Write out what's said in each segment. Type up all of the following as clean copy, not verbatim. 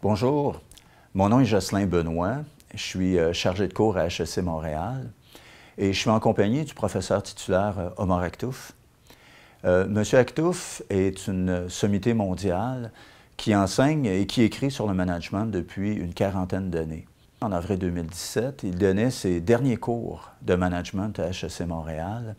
Bonjour, mon nom est Jocelyn Benoît. Je suis chargé de cours à HEC Montréal et je suis en compagnie du professeur titulaire Omar Aktouf. Monsieur Aktouf est une sommité mondiale qui enseigne et qui écrit sur le management depuis une quarantaine d'années. En avril 2017, il donnait ses derniers cours de management à HEC Montréal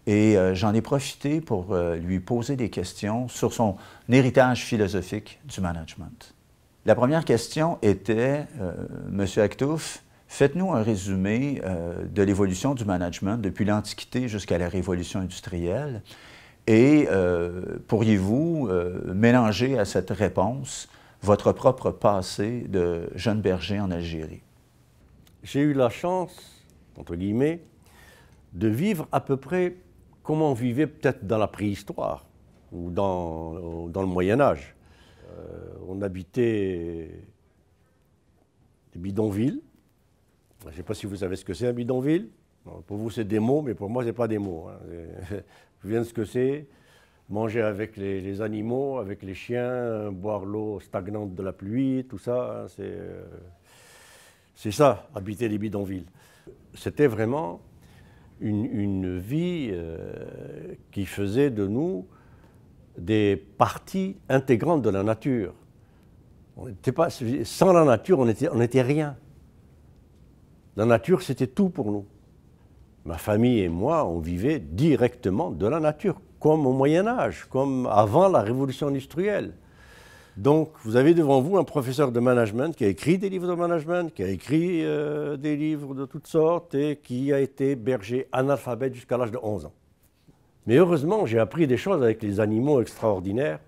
et j'en ai profité pour lui poser des questions sur son héritage philosophique du management. La première question était, Monsieur Aktouf, faites-nous un résumé de l'évolution du management depuis l'Antiquité jusqu'à la Révolution industrielle et pourriez-vous mélanger à cette réponse votre propre passé de jeune berger en Algérie? J'ai eu la chance, entre guillemets, de vivre à peu près comme on vivait peut-être dans la préhistoire ou dans le Moyen-Âge. On habitait des bidonvilles. Je ne sais pas si vous savez ce que c'est un bidonville. Pour vous, c'est des mots, mais pour moi, ce n'est pas des mots. Je viens de ce que c'est. Manger avec les animaux, avec les chiens, boire l'eau stagnante de la pluie, tout ça, c'est ça, habiter les bidonvilles. C'était vraiment une vie qui faisait de nous des parties intégrantes de la nature. Sans la nature, on n'était rien. La nature, c'était tout pour nous. Ma famille et moi, on vivait directement de la nature, comme au Moyen-Âge, comme avant la Révolution industrielle. Donc, vous avez devant vous un professeur de management qui a écrit des livres de management, qui a écrit des livres de toutes sortes et qui a été berger analphabète jusqu'à l'âge de 11 ans. Mais heureusement, j'ai appris des choses avec les animaux extraordinaires,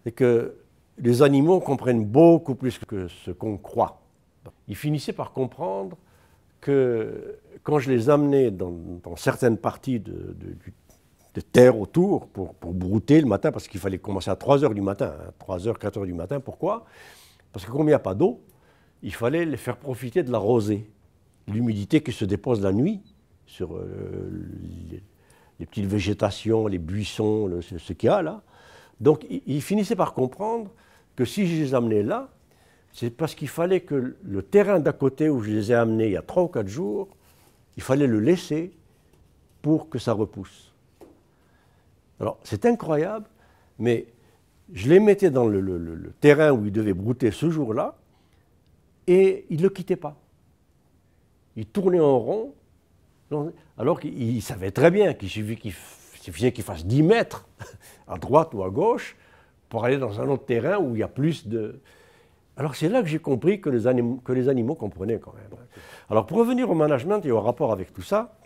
et que les animaux comprennent beaucoup plus que ce qu'on croit. Ils finissaient par comprendre que quand je les amenais dans certaines parties de terre autour pour brouter le matin, parce qu'il fallait commencer à 3 h du matin, 3 h, 4 h du matin, pourquoi? Parce que comme il n'y a pas d'eau, il fallait les faire profiter de la rosée, l'humidité qui se dépose la nuit sur les petites végétations, les buissons, ce qu'il y a là. Donc ils finissaient par comprendre que si je les amenais là, c'est parce qu'il fallait que le terrain d'à côté où je les ai amenés il y a 3 ou 4 jours, il fallait le laisser pour que ça repousse. Alors c'est incroyable, mais je les mettais dans le terrain où ils devaient brouter ce jour-là et ils ne le quittaient pas. Ils tournaient en rond, alors qu'ils savaient très bien qu'il suffisait qu'ils fassent 10 mètres à droite ou à gauche pour aller dans un autre terrain où il y a plus de... Alors c'est là que j'ai compris que les animaux comprenaient quand même. Alors pour revenir au management et au rapport avec tout ça,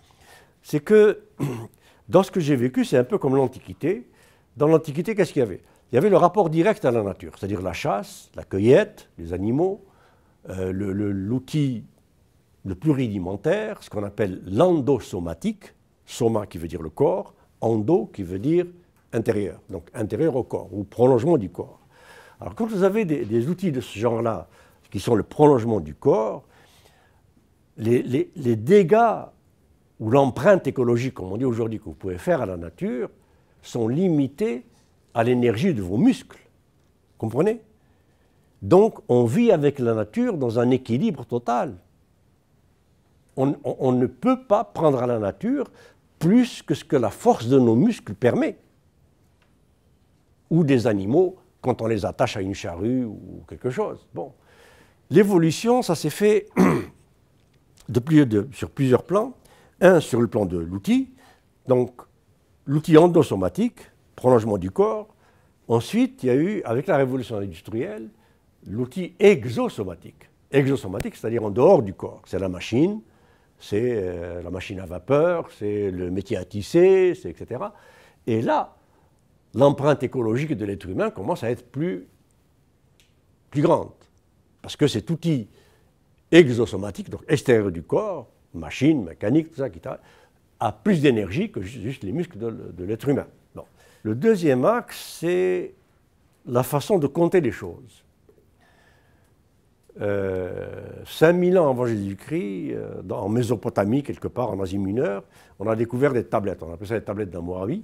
c'est que dans ce que j'ai vécu, c'est un peu comme l'Antiquité. Dans l'Antiquité, qu'est-ce qu'il y avait? Il y avait le rapport direct à la nature, c'est-à-dire la chasse, la cueillette, les animaux, l'outil le plus rudimentaire, ce qu'on appelle l'endosomatique, soma qui veut dire le corps, endo qui veut dire intérieur, donc intérieur au corps ou prolongement du corps. Alors quand vous avez des outils de ce genre-là, qui sont le prolongement du corps, les dégâts ou l'empreinte écologique, comme on dit aujourd'hui, que vous pouvez faire à la nature, sont limités à l'énergie de vos muscles. Comprenez? Donc on vit avec la nature dans un équilibre total. On ne peut pas prendre à la nature plus que ce que la force de nos muscles permet. Ou des animaux, quand on les attache à une charrue ou quelque chose. Bon. L'évolution, ça s'est fait sur plusieurs plans. Un, sur le plan de l'outil, donc l'outil endosomatique, prolongement du corps. Ensuite, il y a eu, avec la révolution industrielle, l'outil exosomatique. Exosomatique, c'est-à-dire en dehors du corps. C'est la machine à vapeur, c'est le métier à tisser, etc. Et là, l'empreinte écologique de l'être humain commence à être plus grande. Parce que cet outil exosomatique, donc extérieur du corps, machine, mécanique, tout ça, a plus d'énergie que juste les muscles de l'être humain. Bon. Le deuxième axe, c'est la façon de compter les choses. 5000 ans avant Jésus-Christ, en Mésopotamie, quelque part en Asie mineure, on a découvert des tablettes, on appelle ça les tablettes d'Hammurabi,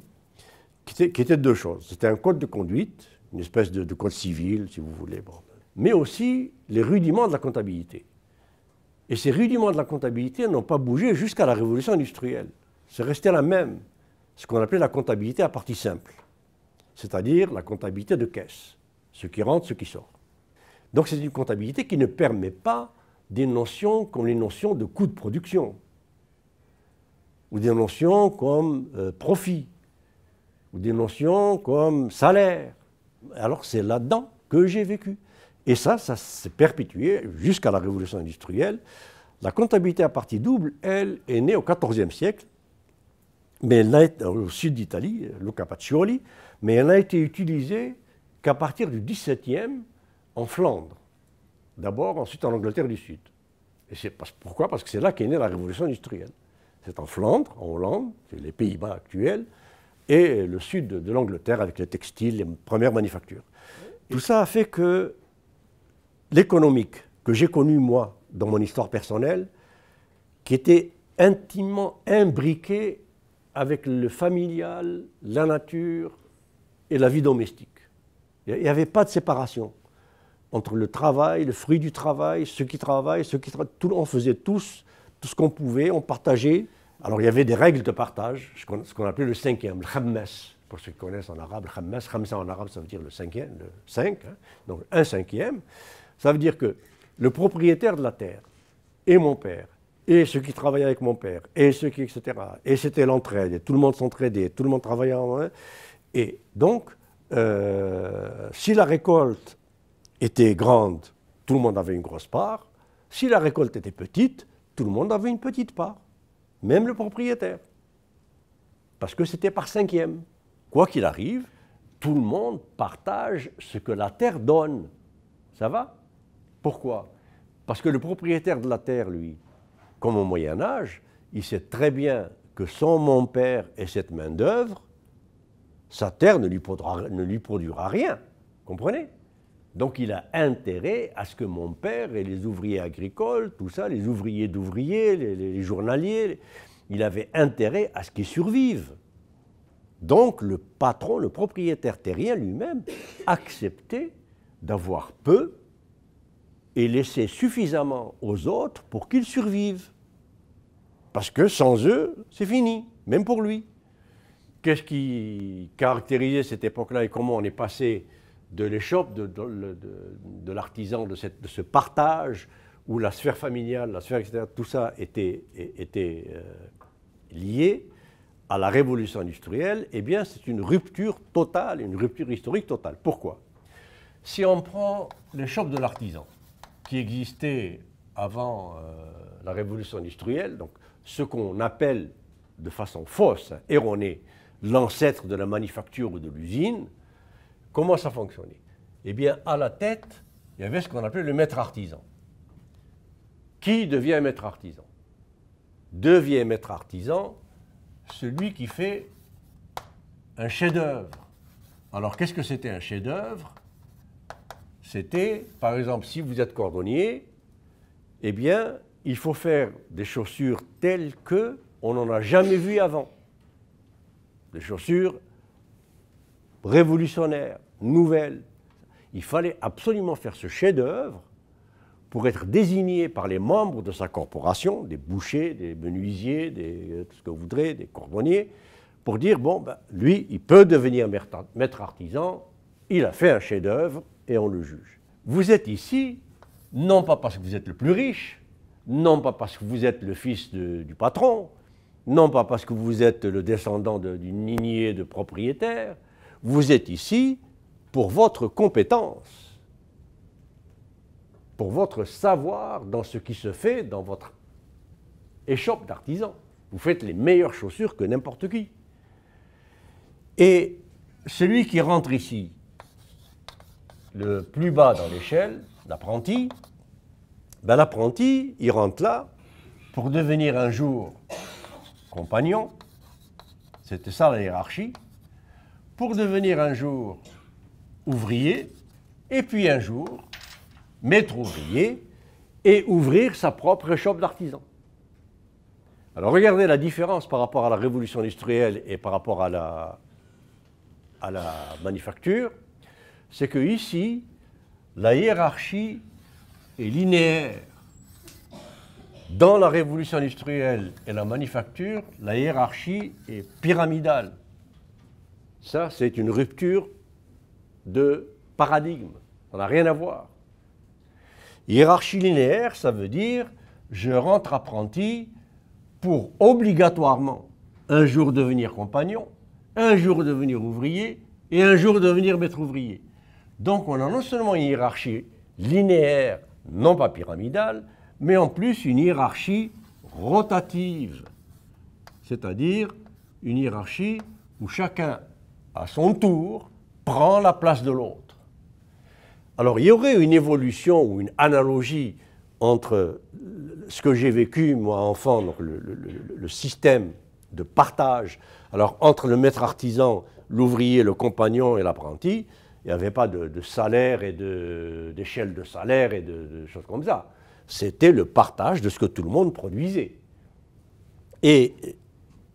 qui étaient deux choses. C'était un code de conduite, une espèce de code civil, si vous voulez. Bon. mais aussi les rudiments de la comptabilité. Et ces rudiments de la comptabilité n'ont pas bougé jusqu'à la révolution industrielle. C'est resté la même, ce qu'on appelait la comptabilité à partie simple, c'est-à-dire la comptabilité de caisse, ce qui rentre, ce qui sort. Donc c'est une comptabilité qui ne permet pas des notions comme les notions de coût de production, ou des notions comme profit, ou des notions comme salaire. Alors c'est là-dedans que j'ai vécu. Et ça s'est perpétué jusqu'à la révolution industrielle. La comptabilité à partie double, elle, est née au XIVe siècle, mais elle n'a été, au sud d'Italie, Luca Pacioli, mais elle n'a été utilisée qu'à partir du XVIIe en Flandre. D'abord, ensuite en Angleterre du Sud. Et pourquoi? Parce que c'est là qu'est née la révolution industrielle. C'est en Flandre, en Hollande, c'est les Pays-Bas actuels, et le sud de l'Angleterre avec les textiles, les premières manufactures. Tout ça a fait que l'économique que j'ai connu, moi, dans mon histoire personnelle, qui était intimement imbriqué avec le familial, la nature et la vie domestique. Il n'y avait pas de séparation entre le travail, le fruit du travail, ceux qui travaillent, on faisait tous tout ce qu'on pouvait, on partageait. Alors il y avait des règles de partage, ce qu'on appelait le cinquième, le khammes. Pour ceux qui connaissent en arabe, le khammes, khamsa en arabe, ça veut dire le cinquième, le 5, hein, donc un cinquième. Ça veut dire que le propriétaire de la terre, et mon père, et ceux qui travaillaient avec mon père, et ceux qui, etc., et c'était l'entraide, et tout le monde s'entraidait, tout le monde travaillait en main. Et donc, si la récolte était grande, tout le monde avait une grosse part. Si la récolte était petite, tout le monde avait une petite part, même le propriétaire. Parce que c'était par cinquième. Quoi qu'il arrive, tout le monde partage ce que la terre donne. Ça va? Pourquoi? Parce que le propriétaire de la terre, lui, comme au Moyen-Âge, il sait très bien que sans mon père et cette main-d'œuvre, sa terre ne lui produira rien. Comprenez? Donc il a intérêt à ce que mon père et les ouvriers agricoles, tout ça, les ouvriers d'ouvriers, les journaliers, il avait intérêt à ce qu'ils survivent. Donc le patron, le propriétaire terrien lui-même, acceptait d'avoir peu et laisser suffisamment aux autres pour qu'ils survivent. Parce que sans eux, c'est fini, même pour lui. Qu'est-ce qui caractérisait cette époque-là et comment on est passé de l'échoppe, de l'artisan, de ce partage où la sphère familiale, la sphère etc., tout ça était lié à la révolution industrielle? Eh bien, c'est une rupture totale, une rupture historique totale. Pourquoi? Si on prend l'échoppe de l'artisan, qui existait avant la révolution industrielle, donc ce qu'on appelle de façon fausse, erronée, l'ancêtre de la manufacture ou de l'usine, comment ça fonctionnait? Eh bien, à la tête, il y avait ce qu'on appelait le maître artisan. Qui devient maître artisan? Devient maître artisan celui qui fait un chef-d'œuvre. Alors, qu'est-ce que c'était un chef-d'œuvre? C'était, par exemple, si vous êtes cordonnier, eh bien, il faut faire des chaussures telles qu'on n'en a jamais vues avant. Des chaussures révolutionnaires, nouvelles. Il fallait absolument faire ce chef-d'œuvre pour être désigné par les membres de sa corporation, des bouchers, des menuisiers, tout ce que vous voudrez, des cordonniers, pour dire, bon, ben, lui, il peut devenir maître artisan, il a fait un chef-d'œuvre et on le juge. Vous êtes ici, non pas parce que vous êtes le plus riche, non pas parce que vous êtes le fils du patron, non pas parce que vous êtes le descendant d'une lignée de propriétaires, vous êtes ici pour votre compétence, pour votre savoir dans ce qui se fait dans votre échoppe d'artisan. Vous faites les meilleures chaussures que n'importe qui. Et celui qui rentre ici, le plus bas dans l'échelle, l'apprenti, ben l'apprenti, il rentre là pour devenir un jour compagnon, c'était ça la hiérarchie, pour devenir un jour ouvrier, et puis un jour maître ouvrier, et ouvrir sa propre échoppe d'artisan. Alors regardez la différence par rapport à la révolution industrielle et par rapport à la manufacture, c'est que ici, la hiérarchie est linéaire. Dans la révolution industrielle et la manufacture, la hiérarchie est pyramidale. Ça, c'est une rupture de paradigme. Ça n'a rien à voir. Hiérarchie linéaire, ça veut dire je rentre apprenti pour obligatoirement un jour devenir compagnon, un jour devenir ouvrier et un jour devenir maître ouvrier. Donc on a non seulement une hiérarchie linéaire, non pas pyramidale, mais en plus une hiérarchie rotative, c'est-à-dire une hiérarchie où chacun, à son tour, prend la place de l'autre. Alors il y aurait une évolution ou une analogie entre ce que j'ai vécu, moi, enfant, donc le système de partage, alors entre le maître artisan, l'ouvrier, le compagnon et l'apprenti, il n'y avait pas de salaire et d'échelle de salaire et de choses comme ça. C'était le partage de ce que tout le monde produisait. Et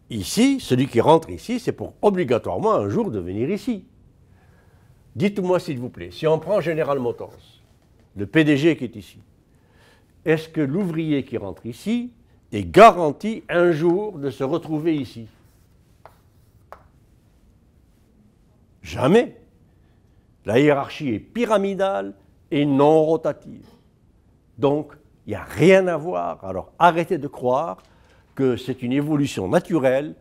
ici, celui qui rentre ici, c'est pour obligatoirement un jour de venir ici. Dites-moi s'il vous plaît, si on prend General Motors, le PDG qui est ici, est-ce que l'ouvrier qui rentre ici est garanti un jour de se retrouver ici? Jamais. La hiérarchie est pyramidale et non rotative. Donc, il n'y a rien à voir. Alors, arrêtez de croire que c'est une évolution naturelle.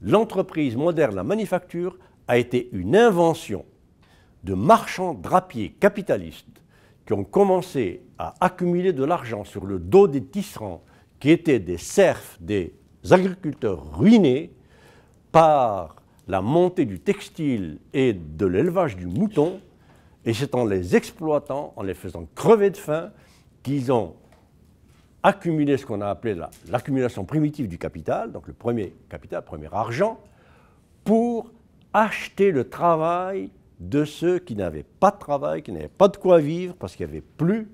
L'entreprise moderne, la manufacture, a été une invention de marchands drapiers capitalistes qui ont commencé à accumuler de l'argent sur le dos des tisserands qui étaient des serfs, des agriculteurs ruinés par la montée du textile et de l'élevage du mouton, et c'est en les exploitant, en les faisant crever de faim, qu'ils ont accumulé ce qu'on a appelé l'accumulation primitive du capital, donc le premier capital, le premier argent, pour acheter le travail de ceux qui n'avaient pas de travail, qui n'avaient pas de quoi vivre, parce qu'il n'y avait plus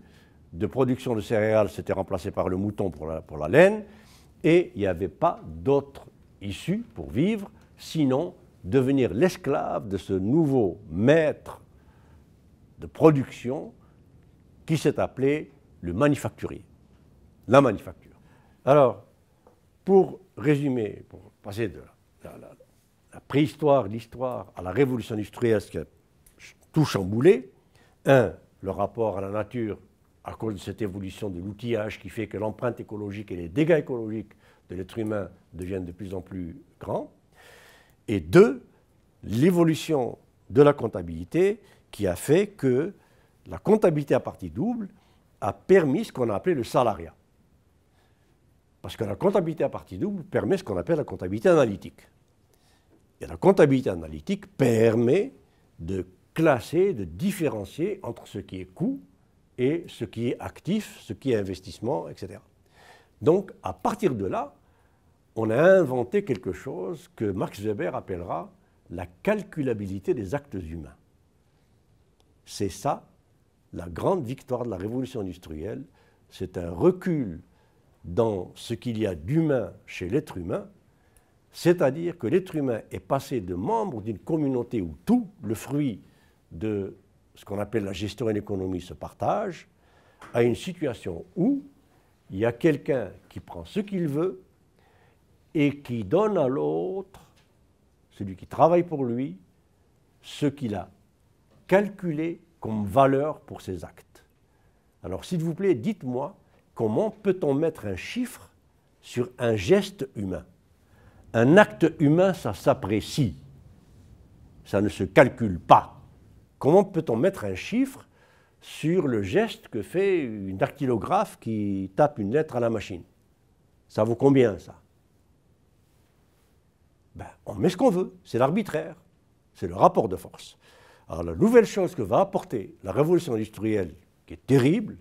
de production de céréales, c'était remplacé par le mouton pour la laine, et il n'y avait pas d'autre issue pour vivre, sinon devenir l'esclave de ce nouveau maître de production qui s'est appelé le manufacturier, la manufacture. Alors, pour résumer, pour passer de la préhistoire, l'histoire, à la révolution industrielle, ce qui a tout chamboulé, le rapport à la nature à cause de cette évolution de l'outillage qui fait que l'empreinte écologique et les dégâts écologiques de l'être humain deviennent de plus en plus grands, et 2, l'évolution de la comptabilité qui a fait que la comptabilité à partie double a permis ce qu'on a appelé le salariat. Parce que la comptabilité à partie double permet ce qu'on appelle la comptabilité analytique. Et la comptabilité analytique permet de classer, de différencier entre ce qui est coût et ce qui est actif, ce qui est investissement, etc. Donc, à partir de là, on a inventé quelque chose que Max Weber appellera la calculabilité des actes humains. C'est ça, la grande victoire de la révolution industrielle. C'est un recul dans ce qu'il y a d'humain chez l'être humain, c'est-à-dire que l'être humain est passé de membre d'une communauté où tout le fruit de ce qu'on appelle la gestion et l'économie se partage, à une situation où il y a quelqu'un qui prend ce qu'il veut et qui donne à l'autre, celui qui travaille pour lui, ce qu'il a calculé comme valeur pour ses actes. Alors, s'il vous plaît, dites-moi, comment peut-on mettre un chiffre sur un geste humain? Un acte humain, ça s'apprécie, ça ne se calcule pas. Comment peut-on mettre un chiffre sur le geste que fait une dactylographe qui tape une lettre à la machine? Ça vaut combien, ça? Ben, on met ce qu'on veut, c'est l'arbitraire, c'est le rapport de force. Alors la nouvelle chose que va apporter la révolution industrielle, qui est terrible,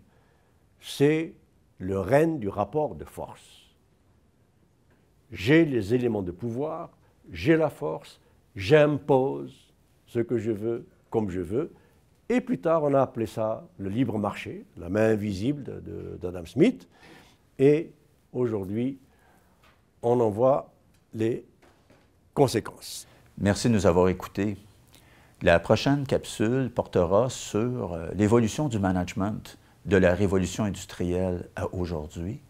c'est le règne du rapport de force. J'ai les éléments de pouvoir, j'ai la force, j'impose ce que je veux comme je veux, et plus tard on a appelé ça le libre marché, la main invisible d'Adam Smith, et aujourd'hui on en voit les conséquences. Merci de nous avoir écoutés. La prochaine capsule portera sur l'évolution du management de la révolution industrielle à aujourd'hui.